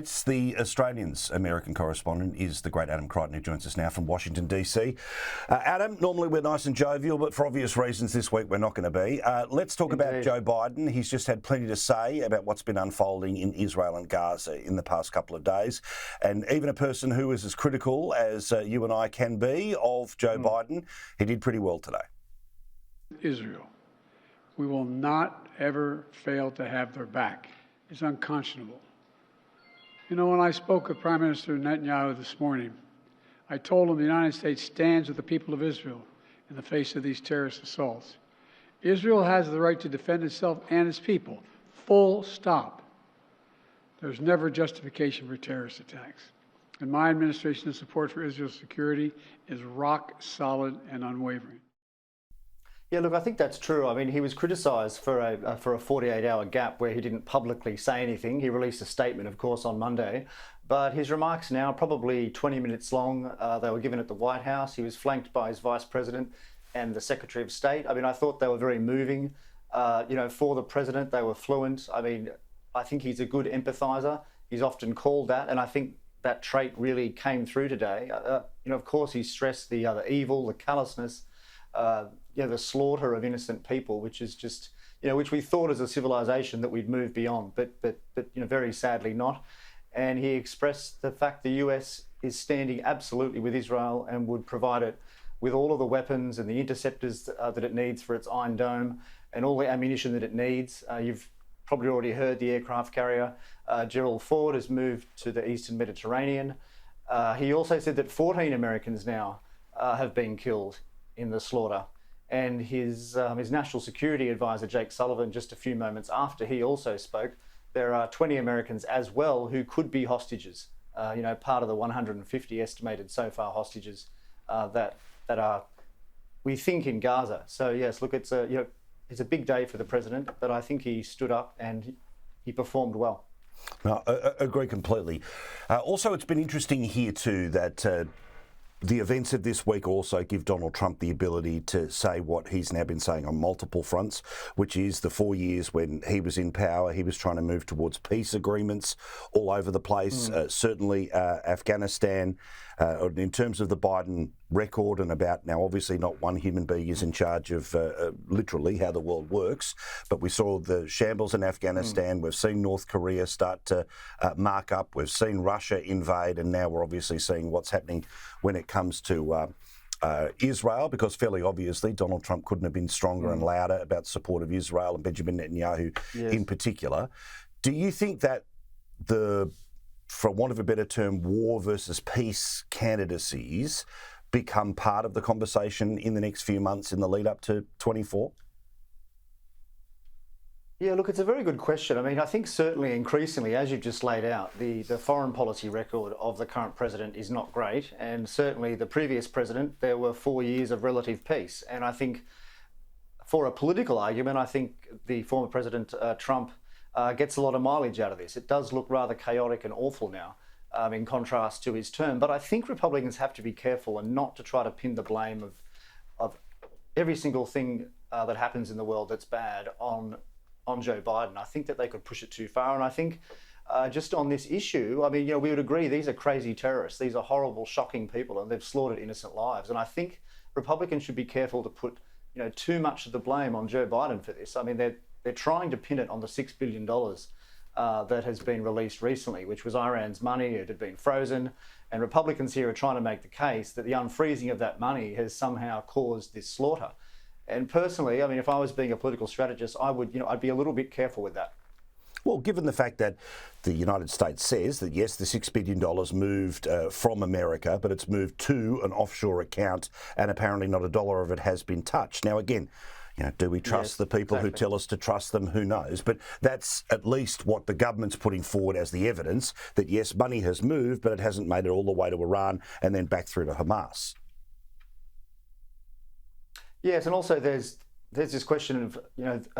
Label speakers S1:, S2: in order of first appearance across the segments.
S1: It's the Australian's American correspondent is the great Adam Creighton, who joins us now from Washington, D.C. Adam, normally we're nice and jovial, but for obvious reasons this week we're not going to be. Let's talk about Joe Biden. He's just had plenty to say about what's been unfolding in Israel and Gaza in the past couple of days. And even a person who is as critical as you and I can be of Joe Biden, he did pretty well today.
S2: Israel. We will not ever fail to have their back. It's unconscionable. You know, when I spoke with Prime Minister Netanyahu this morning, I told him the United States stands with the people of Israel in the face of these terrorist assaults. Israel has the right to defend itself and its people, full stop. There's never justification for terrorist attacks. And my administration's support for Israel's security is rock solid and unwavering.
S3: Yeah, look, I think that's true. I mean, he was criticised for a 48-hour gap where he didn't publicly say anything. He released a statement, of course, on Monday, but his remarks now probably 20 minutes long. They were given at the White House. He was flanked by his Vice President and the Secretary of State. I mean, I thought they were very moving. For the President, they were fluent. I mean, I think he's a good empathiser. He's often called that, and I think that trait really came through today. Of course, he stressed the evil, the callousness, the slaughter of innocent people, which is just, which we thought as a civilization that we'd moved beyond, but very sadly not. And he expressed the fact the US is standing absolutely with Israel and would provide it with all of the weapons and the interceptors that it needs for its Iron Dome and all the ammunition that it needs. You've probably already heard the aircraft carrier Gerald Ford has moved to the Eastern Mediterranean. He also said that 14 Americans now have been killed in the slaughter. And his national security advisor, Jake Sullivan, just a few moments after he also spoke, there are 20 Americans as well who could be hostages, part of the 150 estimated so far hostages that are, we think, in Gaza. So yes, look, it's a big day for the president, but I think he stood up and he performed well.
S1: No, I agree completely. Also, it's been interesting here too that the events of this week also give Donald Trump the ability to say what he's now been saying on multiple fronts, which is the 4 years when he was in power, he was trying to move towards peace agreements all over the place. Certainly Afghanistan, in terms of the Biden record and about now, obviously not one human being is in charge of literally how the world works, but we saw the shambles in Afghanistan. We've seen North Korea start to mark up. We've seen Russia invade, and now we're obviously seeing what's happening when it comes to Israel, because fairly obviously Donald Trump couldn't have been stronger and louder about support of Israel and Benjamin Netanyahu in particular. Do you think that for want of a better term, war versus peace candidacies become part of the conversation in the next few months in the lead up to 24?
S3: Yeah, look, it's a very good question. I mean, I think certainly increasingly, as you've just laid out, the foreign policy record of the current president is not great. And certainly the previous president, there were 4 years of relative peace. And I think for a political argument, I think the former President Trump gets a lot of mileage out of this. It does look rather chaotic and awful now in contrast to his term. But I think Republicans have to be careful and not to try to pin the blame of every single thing that happens in the world that's bad on Joe Biden. I think that they could push it too far. And I think just on this issue, I mean, we would agree these are crazy terrorists. These are horrible, shocking people, and they've slaughtered innocent lives. And I think Republicans should be careful to put, too much of the blame on Joe Biden for this. I mean, they're trying to pin it on the $6 billion that has been released recently, which was Iran's money. It had been frozen. And Republicans here are trying to make the case that the unfreezing of that money has somehow caused this slaughter. And personally, I mean, if I was being a political strategist, I'd be a little bit careful with that.
S1: Well, given the fact that the United States says that, yes, the $6 billion moved from America, but it's moved to an offshore account and apparently not a dollar of it has been touched. Now, again, do we trust the people who tell us to trust them? Who knows? But that's at least what the government's putting forward as the evidence that, yes, money has moved, but it hasn't made it all the way to Iran and then back through to Hamas.
S3: Yes, and also there's this question of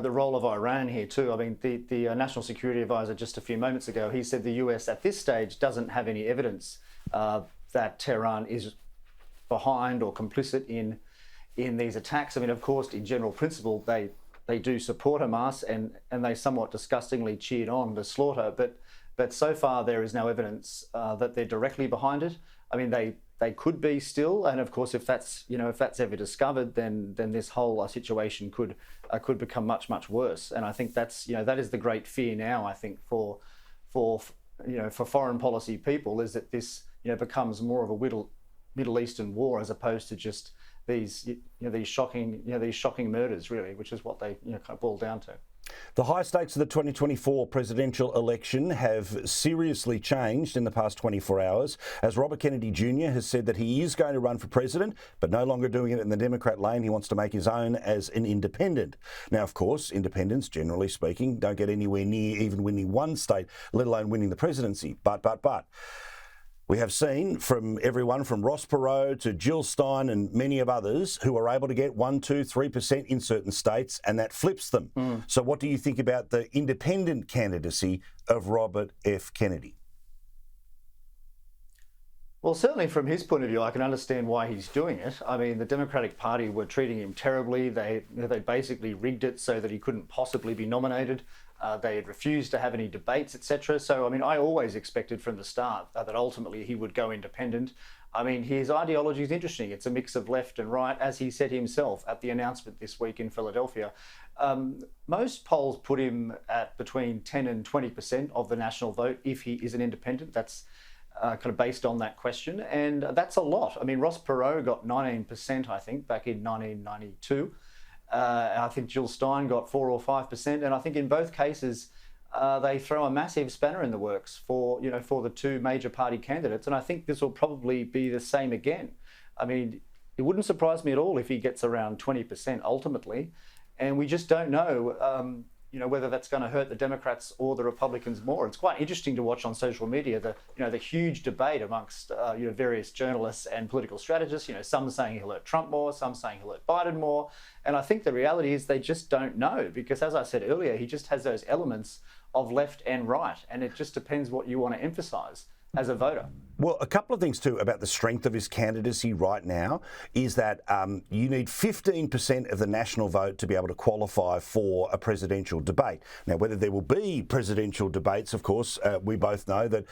S3: the role of Iran here too. I mean, the National Security Advisor just a few moments ago, he said the US at this stage doesn't have any evidence that Tehran is behind or complicit in these attacks. I mean, of course, in general principle, they do support Hamas and they somewhat disgustingly cheered on the slaughter. But But so far, there is no evidence that they're directly behind it. I mean, they could be still, and of course, if that's ever discovered, then this whole situation could become much worse. And I think that is the great fear now. I think for foreign policy people is that this becomes more of a Middle Eastern war as opposed to just these shocking murders, really, which is what they kind of boil down to.
S1: The high stakes of the 2024 presidential election have seriously changed in the past 24 hours, as Robert Kennedy Jr. has said that he is going to run for president, but no longer doing it in the Democrat lane. He wants to make his own as an independent. Now, of course, independents, generally speaking, don't get anywhere near even winning one state, let alone winning the presidency. But. We have seen from everyone from Ross Perot to Jill Stein and many of others who are able to get 1%, 2%, 3% in certain states, and that flips them. So what do you think about the independent candidacy of Robert F. Kennedy?
S3: Well, certainly from his point of view, I can understand why he's doing it. I mean, the Democratic Party were treating him terribly. They basically rigged it so that he couldn't possibly be nominated. They had refused to have any debates, etc. So, I mean, I always expected from the start that ultimately he would go independent. I mean, his ideology is interesting. It's a mix of left and right, as he said himself at the announcement this week in Philadelphia. Most polls put him at between 10 and 20% of the national vote if he is an independent. That's kind of based on that question. And that's a lot. I mean, Ross Perot got 19%, I think, back in 1992. I think Jill Stein got 4 or 5%, and I think in both cases they throw a massive spanner in the works for the two major party candidates, and I think this will probably be the same again. I mean, it wouldn't surprise me at all if he gets around 20% ultimately, and we just don't know whether that's going to hurt the Democrats or the Republicans more. It's quite interesting to watch on social media the huge debate amongst various journalists and political strategists. Some saying he'll hurt Trump more, some saying he'll hurt Biden more, and I think the reality is they just don't know, because as I said earlier, he just has those elements of left and right, and it just depends what you want to emphasise as a voter.
S1: Well, a couple of things too about the strength of his candidacy right now is that you need 15% of the national vote to be able to qualify for a presidential debate. Now, whether there will be presidential debates, of course, we both know that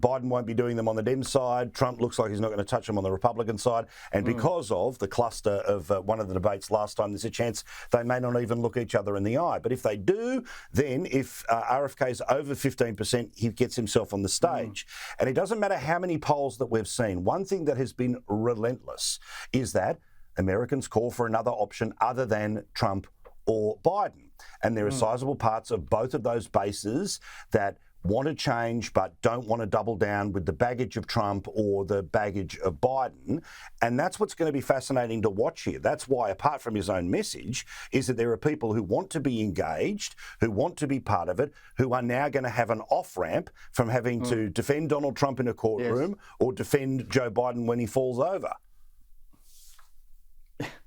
S1: Biden won't be doing them on the Dem side. Trump looks like he's not going to touch them on the Republican side. And because of the cluster of one of the debates last time, there's a chance they may not even look each other in the eye. But if they do, then if RFK's over 15%, he gets himself on the stage. And it doesn't matter how many polls that we've seen. One thing that has been relentless is that Americans call for another option other than Trump or Biden. And there are sizable parts of both of those bases that want to change but don't want to double down with the baggage of Trump or the baggage of Biden. And that's what's going to be fascinating to watch here. That's why, apart from his own message, is that there are people who want to be engaged, who want to be part of it, who are now going to have an off-ramp from having to defend Donald Trump in a courtroom or defend Joe Biden when he falls over.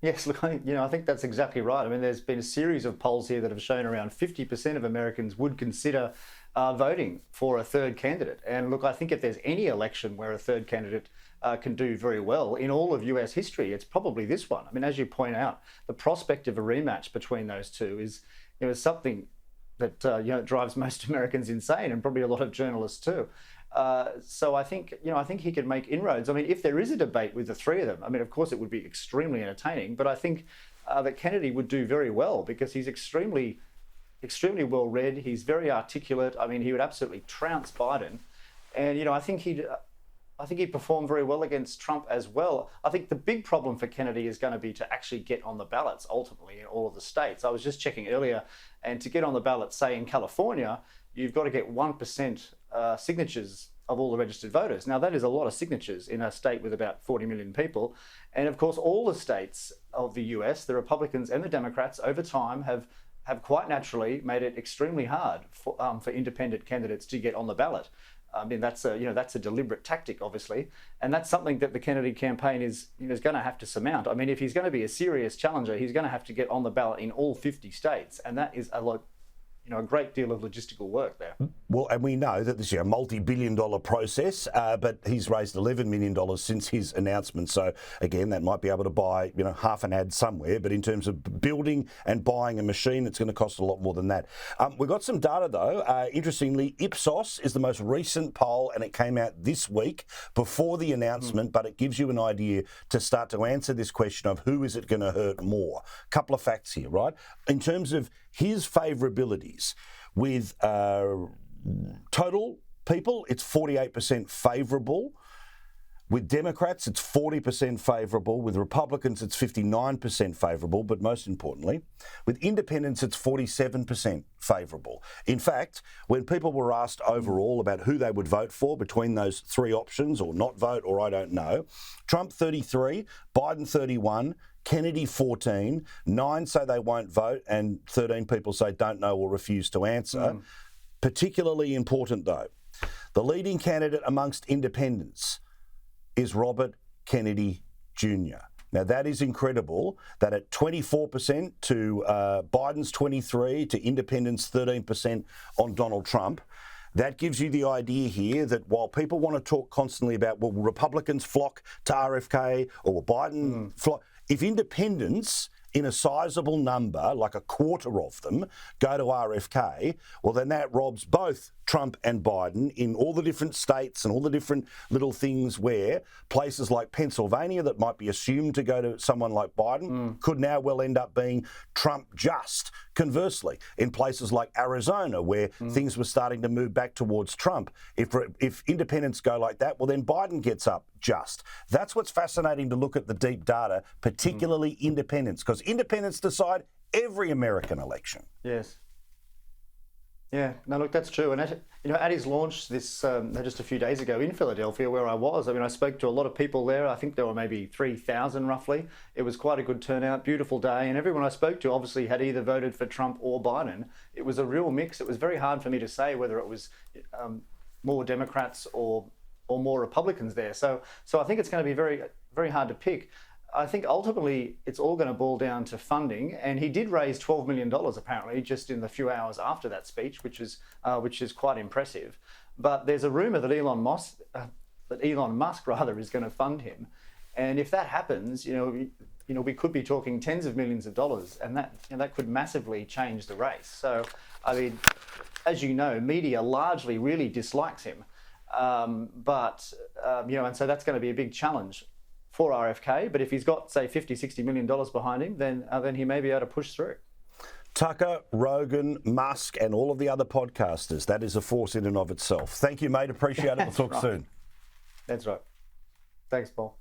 S3: Yes, look, I think that's exactly right. I mean, there's been a series of polls here that have shown around 50% of Americans would consider voting for a third candidate. And look, I think if there's any election where a third candidate can do very well in all of US history, it's probably this one. I mean, as you point out, the prospect of a rematch between those two is something that drives most Americans insane, and probably a lot of journalists too. So I think he could make inroads. I mean, if there is a debate with the three of them, I mean, of course it would be extremely entertaining, but I think that Kennedy would do very well because he's extremely well read. He's very articulate. I mean, he would absolutely trounce Biden, and I think he'd perform very well against Trump as well. I think the big problem for Kennedy is going to be to actually get on the ballots ultimately in all of the states. I was just checking earlier, and to get on the ballot, say in California, you've got to get 1% signatures of all the registered voters. Now, that is a lot of signatures in a state with about 40 million people. And of course, all the states of the US, the Republicans and the Democrats over time have quite naturally made it extremely hard for independent candidates to get on the ballot. I mean, that's a deliberate tactic, obviously, and that's something that the Kennedy campaign is going to have to surmount. I mean, if he's going to be a serious challenger, he's going to have to get on the ballot in all 50 states, and that is a a great deal of logistical work there.
S1: Well, and we know that this is a multi-billion-dollar process, but he's raised $11 million since his announcement. So again, that might be able to buy, half an ad somewhere. But in terms of building and buying a machine, it's going to cost a lot more than that. We've got some data though. Interestingly, Ipsos is the most recent poll, and it came out this week before the announcement. But it gives you an idea to start to answer this question of who is it going to hurt more. Couple of facts here, right? In terms of his favourabilities, with total people, it's 48% favourable. With Democrats, it's 40% favourable. With Republicans, it's 59% favourable. But most importantly, with independents, it's 47% favourable. In fact, when people were asked overall about who they would vote for between those three options, or not vote, or I don't know, Trump 33, Biden 31, Kennedy 14, 9 say they won't vote, and 13 people say don't know or refuse to answer. Particularly important though, the leading candidate amongst independents is Robert Kennedy Jr. Now that is incredible, that at 24% to Biden's 23%, to independents 13% on Donald Trump. That gives you the idea here that while people want to talk constantly about, will Republicans flock to RFK, or will Biden flock? If independents in a sizable number, like a quarter of them, go to RFK, well, then that robs both Trump and Biden in all the different states and all the different little things where places like Pennsylvania that might be assumed to go to someone like Biden could now well end up being Trump just. Conversely, in places like Arizona where things were starting to move back towards Trump, if independents go like that, well, then Biden gets up just. That's what's fascinating to look at the deep data, particularly independents, because independents decide every American election.
S3: Yes. Yeah, no, look, that's true. And at his launch this just a few days ago in Philadelphia, where I was, I spoke to a lot of people there. I think there were maybe 3,000 roughly. It was quite a good turnout, beautiful day, and everyone I spoke to obviously had either voted for Trump or Biden. It was a real mix. It was very hard for me to say whether it was more Democrats or more Republicans there. So I think it's going to be very, very hard to pick. I think ultimately it's all going to boil down to funding, and he did raise $12 million apparently just in the few hours after that speech, which is quite impressive. But there's a rumor that Elon Musk is going to fund him, and if that happens, we could be talking tens of millions of dollars, and that could massively change the race. So, as you know, media largely really dislikes him, and so that's going to be a big challenge for RFK, but if he's got, say, $50-60 million behind him, then he may be able to push through.
S1: Tucker, Rogan, Musk, and all of the other podcasters, that is a force in and of itself. Thank you, mate. Appreciate it. We'll talk soon.
S3: That's right. Thanks, Paul.